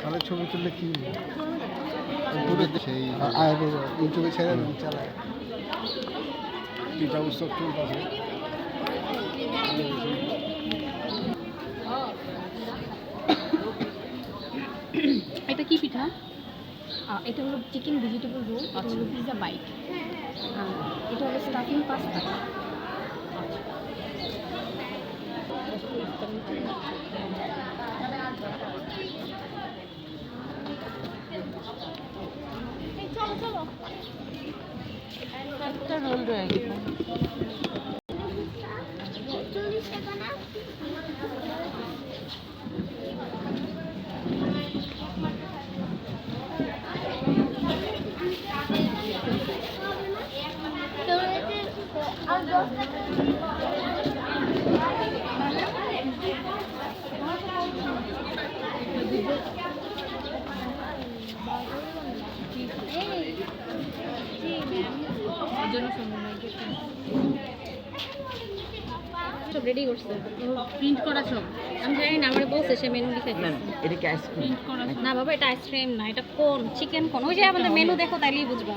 তাহলে ছবি তুললে কি সেই ইউটিউবে ছেড়ে দেন চালায় পিঠা উৎসব চলতেছে। এটা কি পিঠা? এটা হলো চিকেন ভেজিটেবল রোল, এটা হলো পিৎজা বাইট, এটা হলো স্টাফিং পাস্তা। চলো চলো একটা রোল রয়ে গেছে। সব রেডি করছে, প্রিন্ট করা সব। আমি জানি না, আমার বলছে সে মেনু লিখে দিয়েছে। এটা কি আইসক্রিম? না বাবা, এটা আইসক্রিম না, এটা কোন চিকেন কোন। ওই যে আমাদের মেনু দেখো, তাইলেই বুঝবা।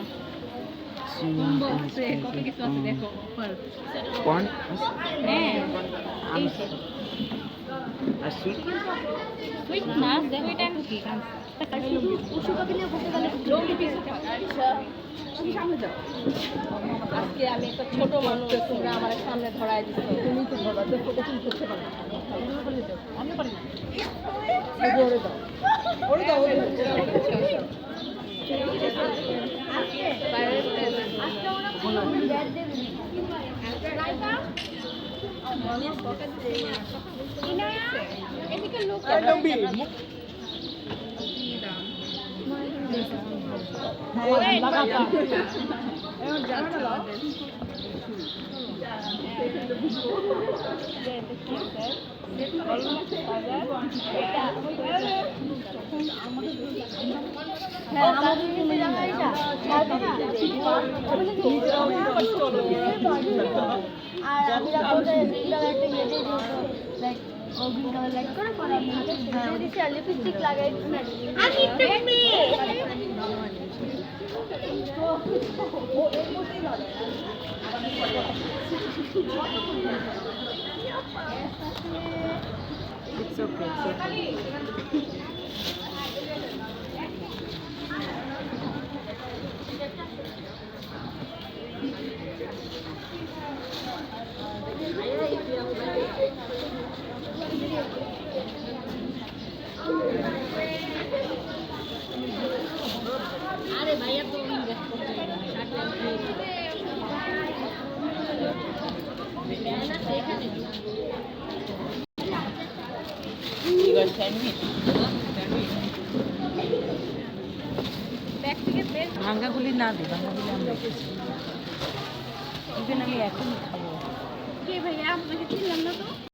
কত কিছু আছে দেখো। কোন? হ্যাঁ, আর সুইট? সুইট না, দেখো এটা কি আজকে আমি একটা ছোট মানুষ, তোমরা আমার সামনে ধরাই দিচ্ছ। তুমি তো ধরো, ফটো তুমি করতে পারো। আমি পারি না। ওরে দাও, ওরে দাও, ওরে দাও। লিপস্টিক লাগাই It's okay, it's okay. আরে ভাইয়া তো ভাঙ্গাগুলি না দিই, ভাঙ্গাগুলি আমরা ইভেন আমি এখনই খাবো। কে ভাইয়া? আপনাকে চিনলাম না তো।